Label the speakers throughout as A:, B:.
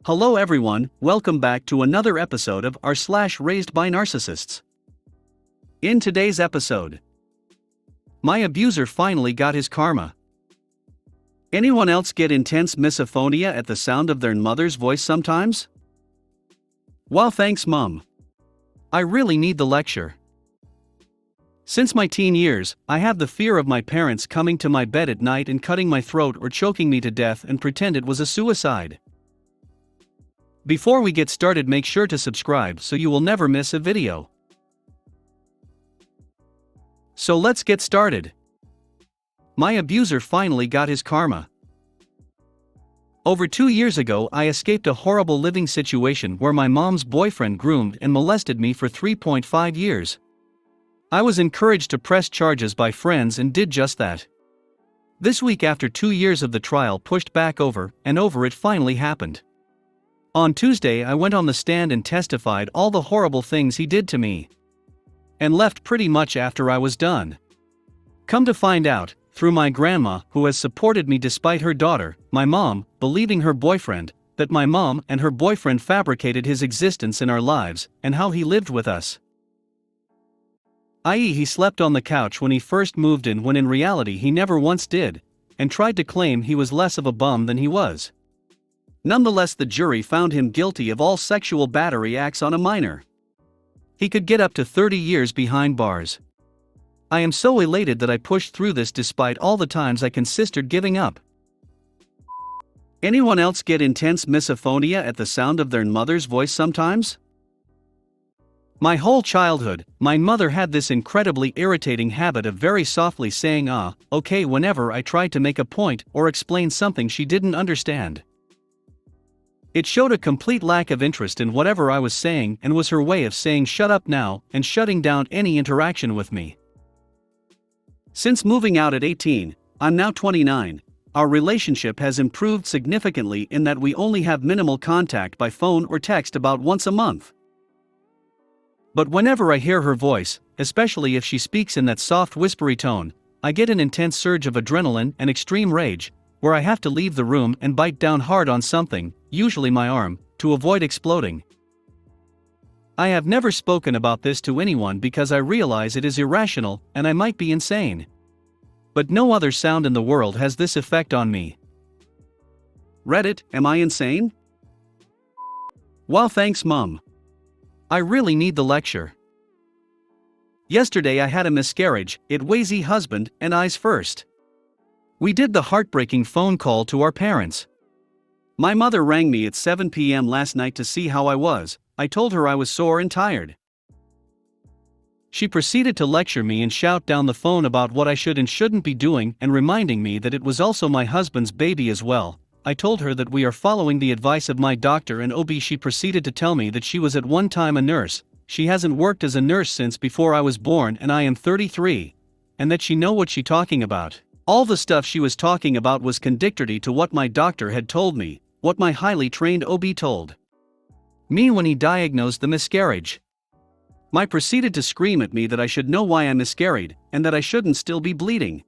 A: Hello everyone, welcome back to another episode of r/slash Raised by Narcissists. In today's episode, my abuser finally got his karma. Anyone else get intense misophonia at the sound of their mother's voice sometimes? Well, thanks Mom. I really need the lecture. Since my teen years, I have the fear of my parents coming to my bed at night and cutting my throat or choking me to death and pretend it was a suicide. Before we get started, make sure to subscribe so you will never miss a video. So let's get started. My abuser finally got his karma. Over 2 years ago, I escaped a horrible living situation where my mom's boyfriend groomed and molested me for 3.5 years. I was encouraged to press charges by friends and did just that. This week, after 2 years of the trial pushed back over and over, it finally happened. On Tuesday, I went on the stand and testified all the horrible things he did to me. And left pretty much after I was done. Come to find out, through my grandma, who has supported me despite her daughter, my mom, believing her boyfriend, that my mom and her boyfriend fabricated his existence in our lives, and how he lived with us. I.e., he slept on the couch when he first moved in, when in reality he never once did, and tried to claim he was less of a bum than he was. Nonetheless, the jury found him guilty of all sexual battery acts on a minor. He could get up to 30 years behind bars. I am so elated that I pushed through this despite all the times I considered giving up. Anyone else get intense misophonia at the sound of their mother's voice sometimes? My whole childhood, my mother had this incredibly irritating habit of very softly saying okay whenever I tried to make a point or explain something she didn't understand. It showed a complete lack of interest in whatever I was saying and was her way of saying shut up now and shutting down any interaction with me. Since moving out at 18, I'm now 29, our relationship has improved significantly in that we only have minimal contact by phone or text about once a month. But whenever I hear her voice, especially if she speaks in that soft whispery tone, I get an intense surge of adrenaline and extreme rage, where I have to leave the room and bite down hard on something, usually my arm, to avoid exploding. I have never spoken about this to anyone because I realize it is irrational and I might be insane. But no other sound in the world has this effect on me. Reddit, am I insane? Well, thanks Mom. I really need the lecture. Yesterday I had a miscarriage, it wazy husband and eyes first. We did the heartbreaking phone call to our parents. My mother rang me at 7 p.m. last night to see how I was. I told her I was sore and tired. She proceeded to lecture me and shout down the phone about what I should and shouldn't be doing and reminding me that it was also my husband's baby as well. I told her that we are following the advice of my doctor and OB. She proceeded to tell me that she was at one time a nurse, she hasn't worked as a nurse since before I was born and I am 33, and that she know what she talking about. All the stuff she was talking about was contradictory to what my doctor had told me, what my highly trained OB told me when he diagnosed the miscarriage. My proceeded to scream at me that I should know why I miscarried, and that I shouldn't still be bleeding.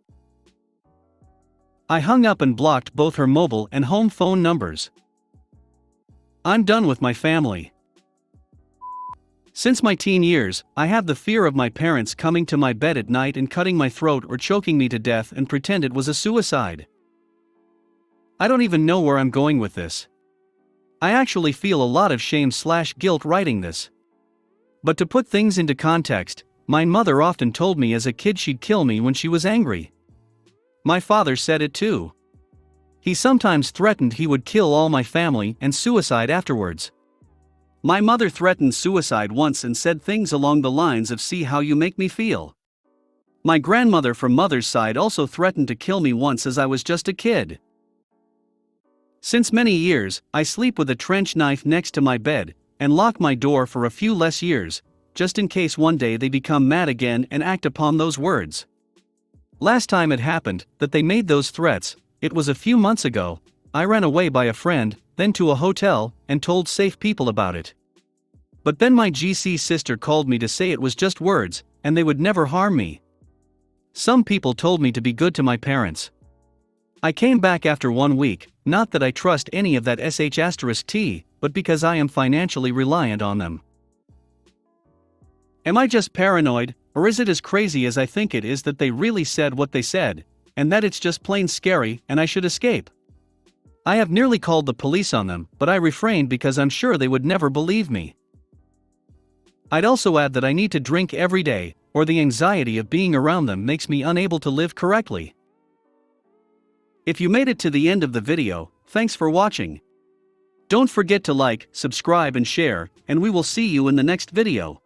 A: I hung up and blocked both her mobile and home phone numbers. I'm done with my family. Since my teen years, I have the fear of my parents coming to my bed at night and cutting my throat or choking me to death and pretend it was a suicide. I don't even know where I'm going with this. I actually feel a lot of shame/guilt writing this. But to put things into context, my mother often told me as a kid she'd kill me when she was angry. My father said it too. He sometimes threatened he would kill all my family and suicide afterwards. My mother threatened suicide once and said things along the lines of "see how you make me feel." My grandmother from mother's side also threatened to kill me once as I was just a kid. Since many years, I sleep with a trench knife next to my bed, and lock my door for a few less years, just in case one day they become mad again and act upon those words. Last time it happened, that they made those threats, it was a few months ago. I ran away by a friend, then to a hotel, and told safe people about it. But then my GC sister called me to say it was just words, and they would never harm me. Some people told me to be good to my parents. I came back after 1 week, not that I trust any of that sh*t, but because I am financially reliant on them. Am I just paranoid, or is it as crazy as I think it is that they really said what they said, and that it's just plain scary and I should escape? I have nearly called the police on them, but I refrained because I'm sure they would never believe me. I'd also add that I need to drink every day, or the anxiety of being around them makes me unable to live correctly. If you made it to the end of the video, thanks for watching. Don't forget to like, subscribe and share, and we will see you in the next video.